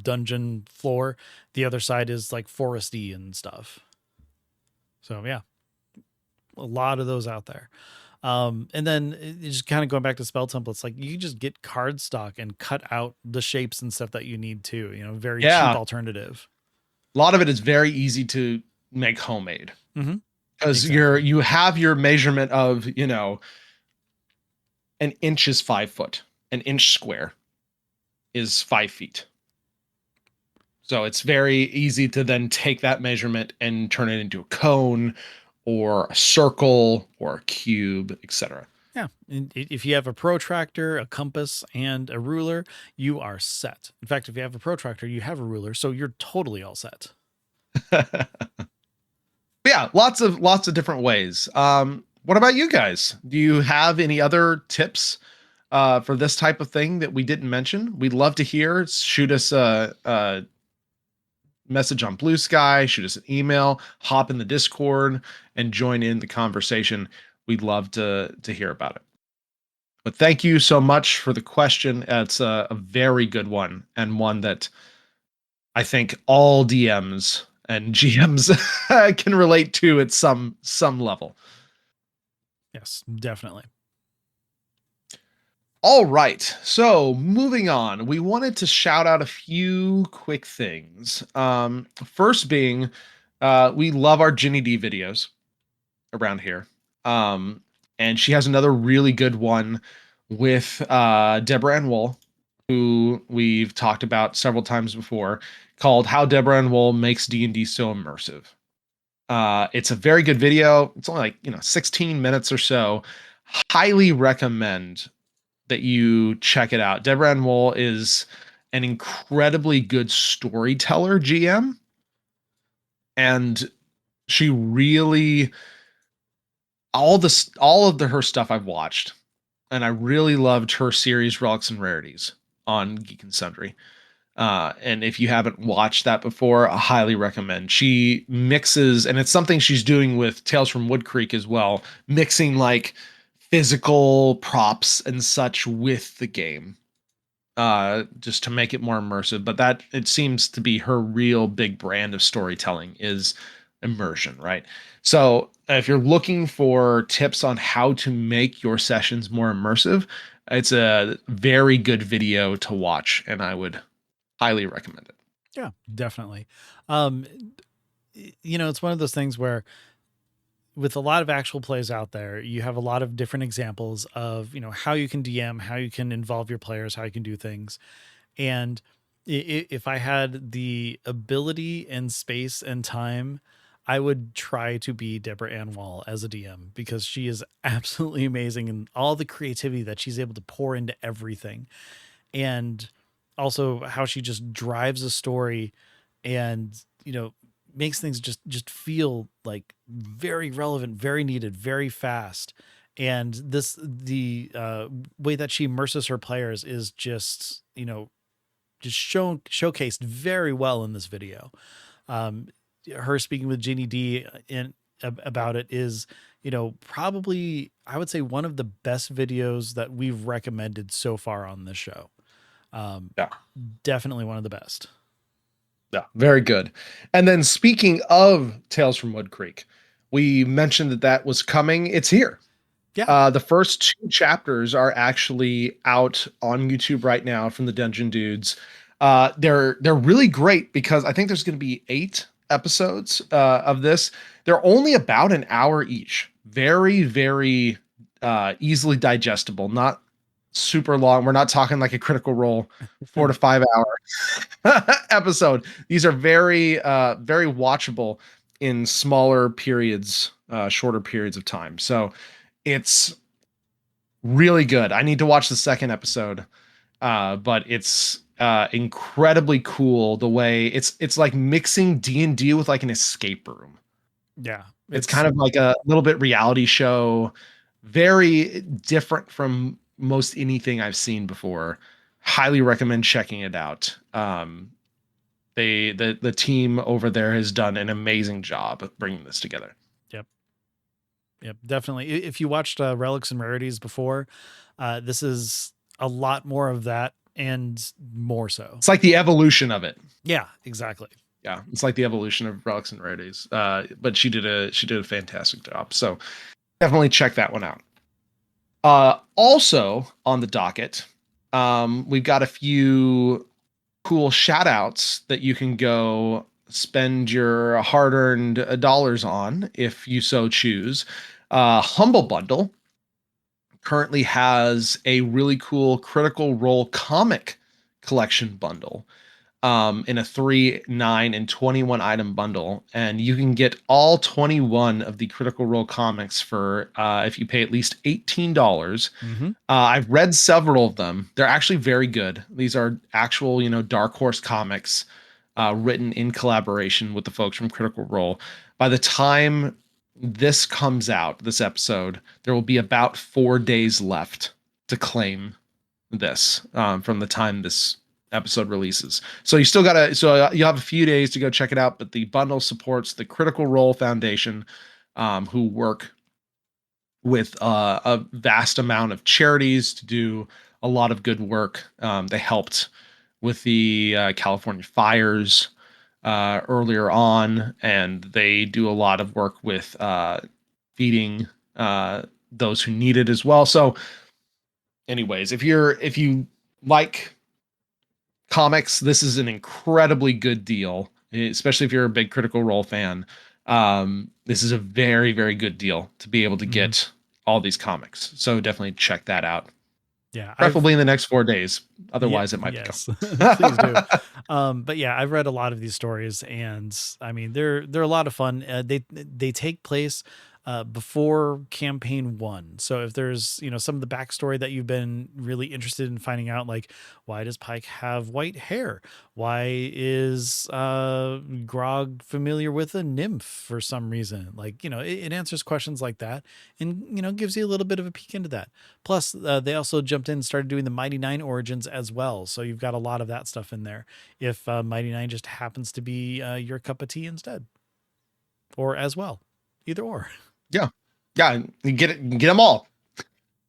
dungeon floor. The other side is like foresty and stuff. So yeah, a lot of those out there. And then just kind of going back to spell templates, like you can just get cardstock and cut out the shapes and stuff that you need to, very cheap alternative. A lot of it is very easy to make homemade, because Exactly. you have your measurement of, an inch is 5 foot, an inch square is 5 feet. So it's very easy to then take that measurement and turn it into a cone or a circle or a cube, etc. Yeah. And if you have a protractor, a compass, and a ruler, you are set. In fact, if you have a protractor, you have a ruler, so you're totally all set. Yeah, lots of different ways. What about you guys? Do you have any other tips for this type of thing that we didn't mention? We'd love to hear. Shoot us a message on Blue Sky, shoot us an email, hop in the Discord, and join in the conversation. We'd love to hear about it. But thank you so much for the question. It's a very good one, and one that I think all DMs and GMs can relate to at some level. Yes, definitely. All right. So moving on, we wanted to shout out a few quick things. First being, we love our Ginny D videos around here. And she has another really good one with Deborah Ann Wool, who we've talked about several times before, called How Deborah Ann Wool Makes D&D So Immersive. It's a very good video. It's only like 16 minutes or so. Highly recommend that you check it out. Deborah Ann Wool is an incredibly good storyteller GM, and she really all of her stuff I've watched, and I really loved her series Relics and Rarities on Geek and Sundry. And if you haven't watched that before, I highly recommend. She mixes, and it's something she's doing with Tales from Wood Creek as well, mixing like physical props and such with the game, just to make it more immersive. But that it seems to be her real big brand of storytelling is immersion, right? So if you're looking for tips on how to make your sessions more immersive, it's a very good video to watch, and I would highly recommend it. Yeah, definitely. Um, it's one of those things where with a lot of actual plays out there, you have a lot of different examples of, how you can DM, how you can involve your players, how you can do things. And if I had the ability and space and time, I would try to be Deborah Ann Wall as a DM because she is absolutely amazing and all the creativity that she's able to pour into everything. And also how she just drives a story and, makes things just feel like very relevant, very needed, very fast. And the way that she immerses her players is just showcased very well in this video. Um, Her speaking with Ginny D about it is, probably I would say one of the best videos that we've recommended so far on this show. Yeah. Definitely one of the best. Yeah, very good. And then speaking of Tales from Wood Creek, we mentioned that that was coming. It's here. Yeah. The first two chapters are actually out on YouTube right now from the Dungeon Dudes. They're really great because I think there's going to be 8 episodes of this. They're only about an hour each. Very, very easily digestible. Not super long. We're not talking like a Critical Role 4 to 5 hour episode. These are very, very watchable in smaller periods, shorter periods of time. So it's really good. I need to watch the second episode, but it's incredibly cool the way it's like mixing D&D with like an escape room. Yeah. It's kind of like a little bit reality show, very different from most anything I've seen before. Highly recommend checking it out. The team over there has done an amazing job of bringing this together. Yep. Yep. Definitely. If you watched Relics and Rarities before, this is a lot more of that and more so. It's like the evolution of it. Yeah, exactly. Yeah, it's like the evolution of Relics and Rarities. But she did a fantastic job. So definitely check that one out. Also on the docket, we've got a few cool shout outs that you can go spend your hard-earned dollars on if you so choose. Humble Bundle currently has a really cool Critical Role comic collection bundle, in a 3, 9, and 21 item bundle. And you can get all 21 of the Critical Role comics for if you pay at least $18. Mm-hmm. I've read several of them. They're actually very good. These are actual, Dark Horse comics, written in collaboration with the folks from Critical Role. By the time this comes out, this episode, there will be about 4 days left to claim this, from the time this episode releases. So you still gotta, you have a few days to go check it out. But the bundle supports the Critical Role Foundation, who work with a vast amount of charities to do a lot of good work. They helped with the California fires earlier on, and they do a lot of work with feeding those who need it as well. So, anyways, if you like comics, this is an incredibly good deal, especially if you're a big Critical Role fan. This is a very, very good deal to be able to get all these comics. So definitely check that out. Yeah. Preferably in the next 4 days. Otherwise, it might Yes, become. please do. But yeah, I've read a lot of these stories, and I mean they're a lot of fun. They take place before campaign 1. So if there's, some of the backstory that you've been really interested in finding out, like why does Pike have white hair? Why is Grog familiar with a nymph for some reason? Like, it answers questions like that, and gives you a little bit of a peek into that. Plus, they also jumped in and started doing the Mighty Nine origins as well, so you've got a lot of that stuff in there. If Mighty Nine just happens to be your cup of tea instead, or as well, either or. Yeah. Yeah. You get it. You can get them all.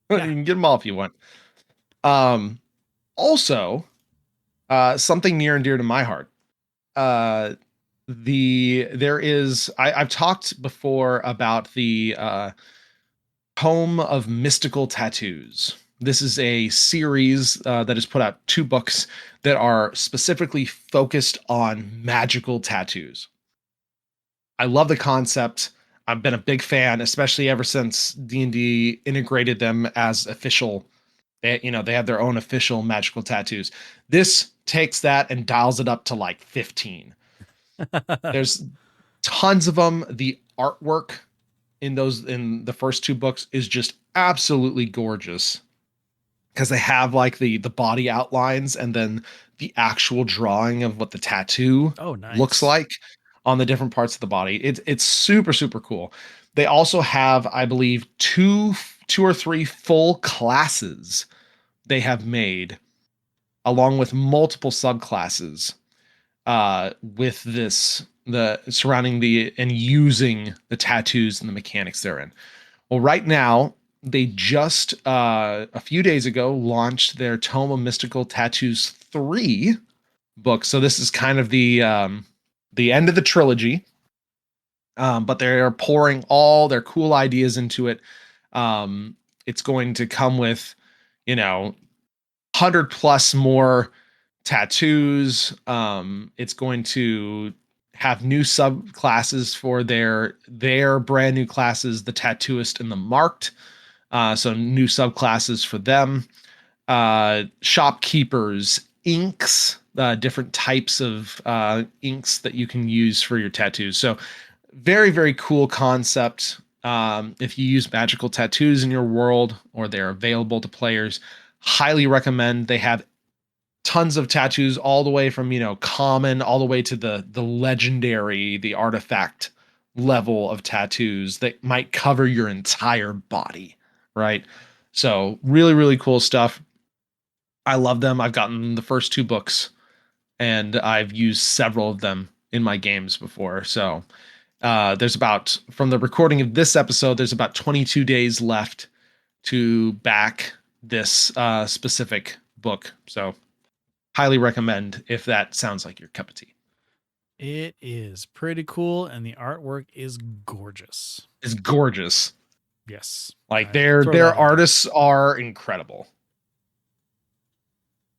You Yeah. can get them all if you want. Also, something near and dear to my heart. Uh, I've talked before about the Home of Mystical Tattoos. This is a series that has put out 2 books that are specifically focused on magical tattoos. I love the concept. I've been a big fan, especially ever since D&D integrated them as official. They have their own official magical tattoos. This takes that and dials it up to like 15. There's tons of them. The artwork in the first 2 books is just absolutely gorgeous because they have like the body outlines and then the actual drawing of what the tattoo Oh, looks nice. like on the different parts of the body. It's super super cool. They also have, I believe, two or three full classes they have made along with multiple subclasses with the surrounding the and using the tattoos and the mechanics therein. Well, right now, they just a few days ago launched their Tome of Mystical Tattoos 3 book. So this is kind of the end of the trilogy. But they're pouring all their cool ideas into it. It's going to come with, 100 plus more tattoos. It's going to have new subclasses for their brand new classes, the tattooist and the marked. So new subclasses for them. Shopkeepers, inks, different types of inks that you can use for your tattoos. So very, very cool concept. If you use magical tattoos in your world or they're available to players, highly recommend. They have tons of tattoos all the way from common all the way to the legendary, the artifact level of tattoos that might cover your entire body, right? So really really cool stuff. I love them. I've gotten the first 2 books and I've used several of them in my games before. So there's about, from the recording of this episode, there's about 22 days left to back this specific book. So highly recommend if that sounds like your cup of tea. It is pretty cool, and the artwork is gorgeous. It's gorgeous. Yes. Like I will throw their that in there. artists are incredible.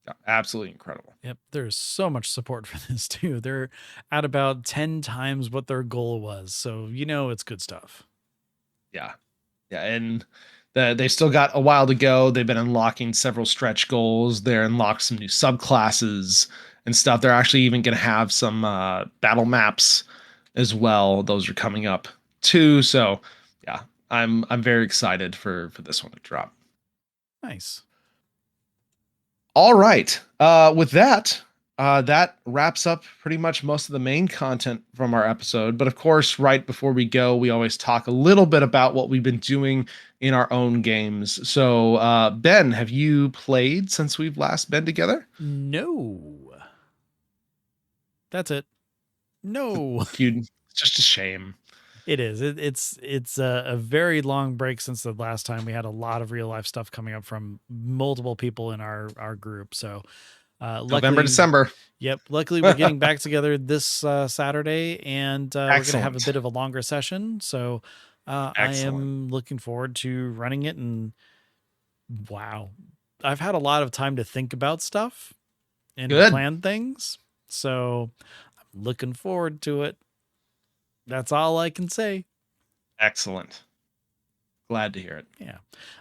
Yeah, absolutely incredible. Yep. There's so much support for this too. They're at about 10 times what their goal was. So, it's good stuff. Yeah. Yeah, and they've still got a while to go. They've been unlocking several stretch goals. They're unlocked some new subclasses and stuff. They're actually even going to have some battle maps as well. Those are coming up too. So, yeah, I'm very excited for this one to drop. Nice. All right. With that, that wraps up pretty much most of the main content from our episode. But of course, right before we go, we always talk a little bit about what we've been doing in our own games. So, Ben, have you played since we've last been together? No. That's it. No. It's just a shame. It is. It's a very long break since the last time. We had a lot of real life stuff coming up from multiple people in our group. So November, luckily, December. yep. Luckily, we're getting back together this Saturday, and we're gonna have a Excellent. bit of a longer session. So I Excellent. am looking forward to running it. And wow, I've had a lot of time to think about stuff and to Good. plan things. So I'm looking forward to it. That's all I can say. Excellent. Glad to hear it. Yeah.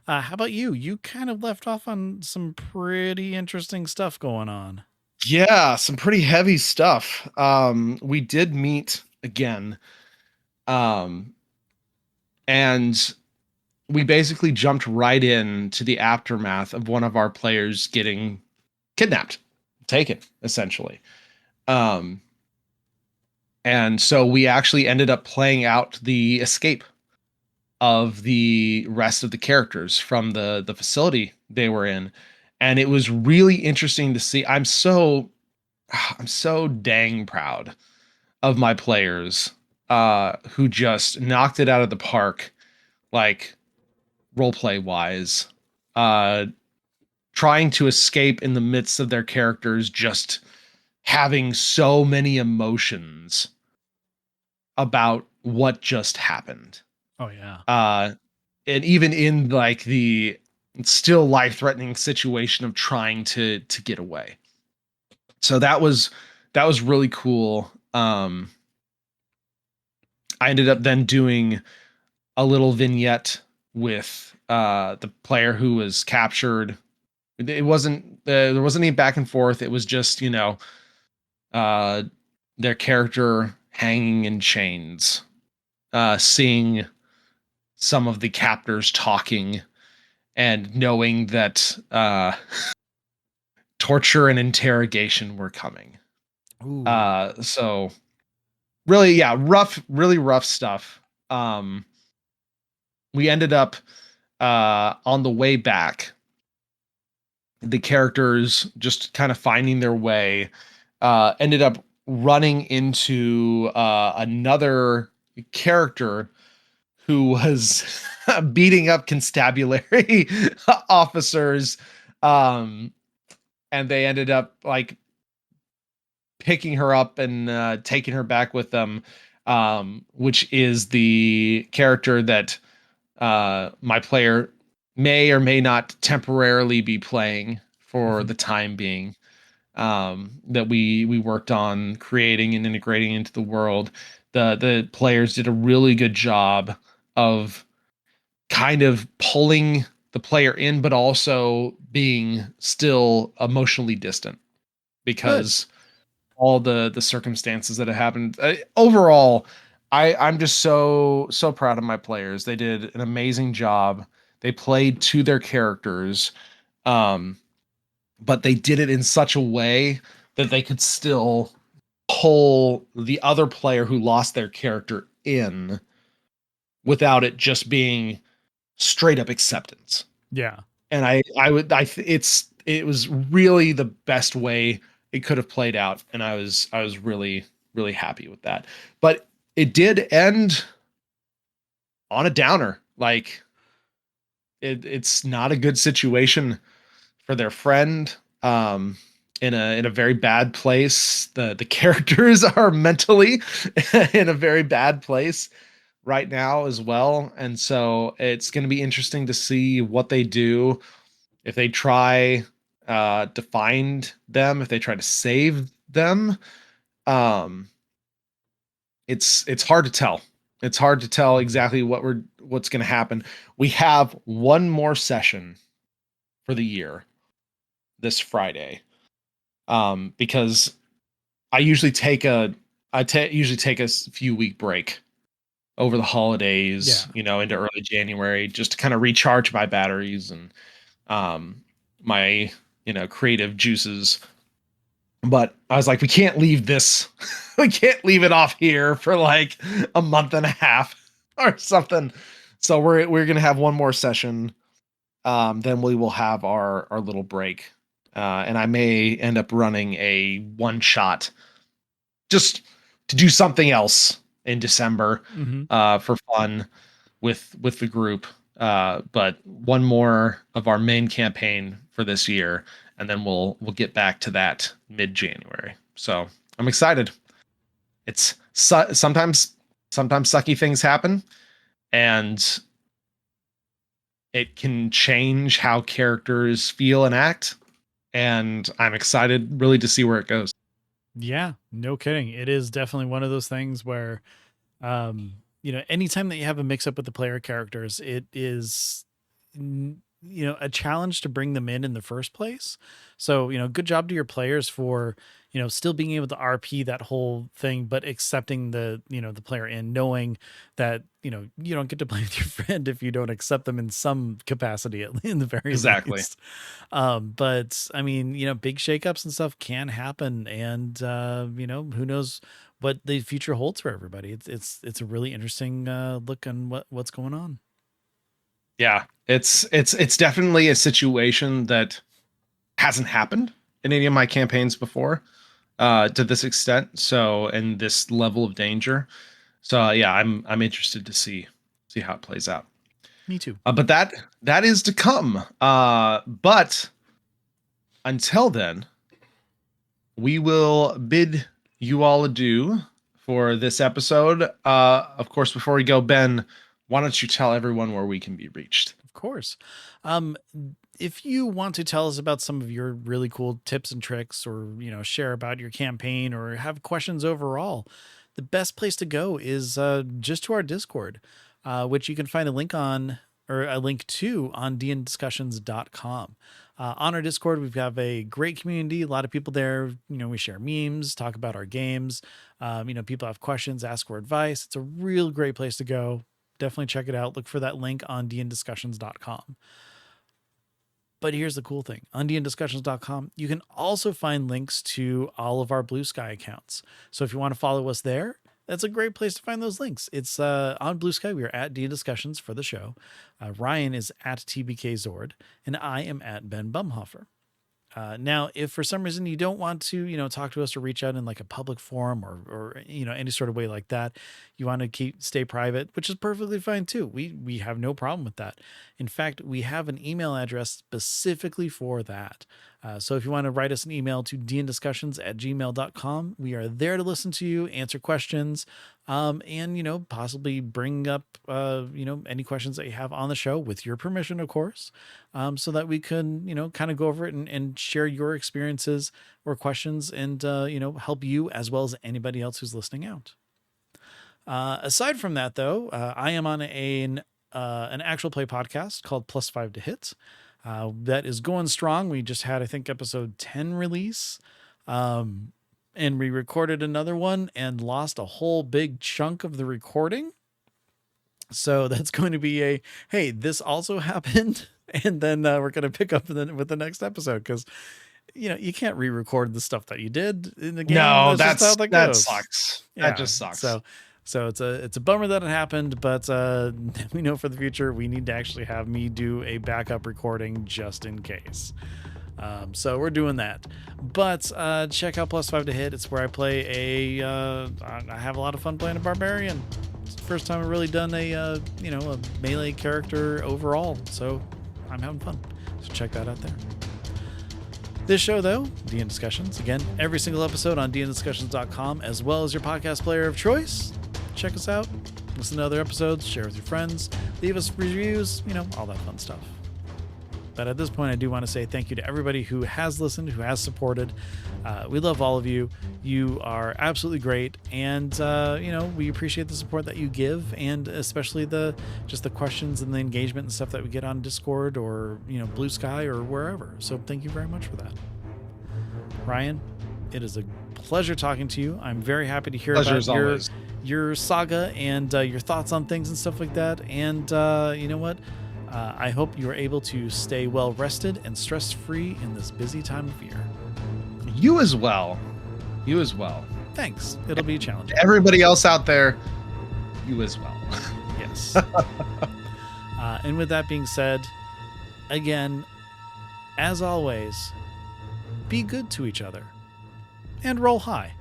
How about you? You kind of left off on some pretty interesting stuff going on. Yeah, some pretty heavy stuff. We did meet again. Um, And we basically jumped right in to the aftermath of one of our players getting kidnapped, taken, essentially. Um, and so we actually ended up playing out the escape of the rest of the characters from the facility they were in. And it was really interesting to see. I'm so dang proud of my players who just knocked it out of the park, like role play wise. Uh Trying to escape in the midst of their characters just having so many emotions about what just happened. Oh yeah. Uh and even in like the still life-threatening situation of trying to get away. So that was really cool. I ended up then doing a little vignette with the player who was captured. It wasn't there wasn't any back and forth. It was just, uh their character hanging in chains, seeing some of the captors talking and knowing that torture and interrogation were coming. Ooh. So really, yeah, rough, really rough stuff. Um, we ended up on the way back, the characters just kind of finding their way, ended up running into another character who was beating up constabulary officers. Um, and they ended up like picking her up and taking her back with them, which is the character that my player may or may not temporarily be playing for Mhm. the time being. That we worked on creating and integrating into the world. The players did a really good job of kind of pulling the player in, but also being still emotionally distant Good. because all the circumstances that have happened. Overall, I'm just so proud of my players. They did an amazing job. They played to their characters, um, but they did it in such a way that they could still pull the other player who lost their character in without it just being straight up acceptance. Yeah. And it was really the best way it could have played out, and I was really happy with that. But it did end on a downer. Like it's not a good situation for their friend. In a very bad place. The characters are mentally in a very bad place right now as well, and so it's going to be interesting to see what they do if they try to find them, if they try to save them. um it's hard to tell. It's hard to tell Mhm. exactly what's going to happen. We have one more session for the year this Friday, because I usually take a usually take a few week break over the holidays, Yeah. into early January, just to kind of recharge my batteries and um my creative juices. But I was like, we can't leave this, we can't leave it off here for like a month and a half or something. So we're gonna have one more session. Then we will have our little break. And I may end up running a one shot just to do something else in December, Mhm. for fun with the group. But one more of our main campaign for this year, and then we'll get back to that mid January. So I'm excited. Sometimes sucky things happen, and it can change how characters feel and act. And I'm excited really to see where it goes. Yeah, no kidding. It is definitely one of those things where anytime that you have a mix up with the player characters, it is a challenge to bring them in the first place. So, good job to your players for, still being able to RP that whole thing, but accepting the player in, knowing that, you don't get to play with your friend if you don't accept them in some capacity, in the very Exactly. least. But I mean, big shakeups and stuff can happen. And, who knows what the future holds for everybody. It's a really interesting look on what's going on. Yeah, it's definitely a situation that hasn't happened in any of my campaigns before, to this extent. So, and this level of danger. So, yeah, I'm interested to see how it plays out. Me too. But that is to come. But until then, we will bid you all adieu for this episode. Of course, before we go, Ben, why don't you tell everyone where we can be reached? Of course. Um, if you want to tell us about some of your really cool tips and tricks, or, share about your campaign, or have questions overall, the best place to go is just to our Discord, which you can find a link to on dndiscussions.com. On our Discord, we've got a great community, a lot of people there. We share memes, talk about our games. People have questions, ask for advice. It's a real great place to go. Definitely check it out. Look for that link on dndiscussions.com. But here's the cool thing. On dndiscussions.com, you can also find links to all of our Blue Sky accounts. So if you want to follow us there, that's a great place to find those links. It's on Blue Sky. We are at D Discussions for the show. Ryan is at TBKZord, and I am at Ben Bumhofer. Now, if for some reason you don't want to, talk to us or reach out in like a public forum or any sort of way like that, you want to stay private, which is perfectly fine too. We have no problem with that. In fact, we have an email address specifically for that. So if you want to write us an email to dndiscussions@gmail.com, we are there to listen to you, answer questions, and, possibly bring up, any questions that you have on the show with your permission, of course, so that we can, kind of go over it and share your experiences or questions and, help you as well as anybody else who's listening out. Aside from that, though, I am on an actual play podcast called Plus 5 to Hit. That is going strong. We just had, I think, episode 10 release. And we recorded another one and lost a whole big chunk of the recording. So that's going to be hey, this also happened. And then we're going to pick up with the next episode, because, you can't re-record the stuff that you did in the game. No, That's just how that goes. sucks. Yeah, That just sucks. So it's a bummer that it happened, but we know for the future we need to actually have me do a backup recording just in case. So we're doing that. But check out Plus 5 to Hit. It's where I play I have a lot of fun playing a barbarian. It's the first time I've really done a melee character overall. So I'm having fun. So check that out there. This show, though, DN Discussions, again, every single episode on dndiscussions.com, as well as your podcast player of choice. Check us out, listen to other episodes, share with your friends, leave us reviews, all that fun stuff. But at this point, I do want to say thank you to everybody who has listened, who has supported. We love all of you. You are absolutely great. And, we appreciate the support that you give, and especially just the questions and the engagement and stuff that we get on Discord or, Blue Sky or wherever. So thank you very much for that. Ryan, it is a pleasure talking to you. I'm very happy to hear about your saga and your thoughts on things and stuff like that. And you know what? I hope you are able to stay well rested and stress-free in this busy time of year. You as well. Thanks. It'll be challenging. Everybody else out there, you as well. Yes. And with that being said, again, as always, be good to each other and roll high.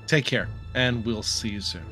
Take care, and we'll see you soon.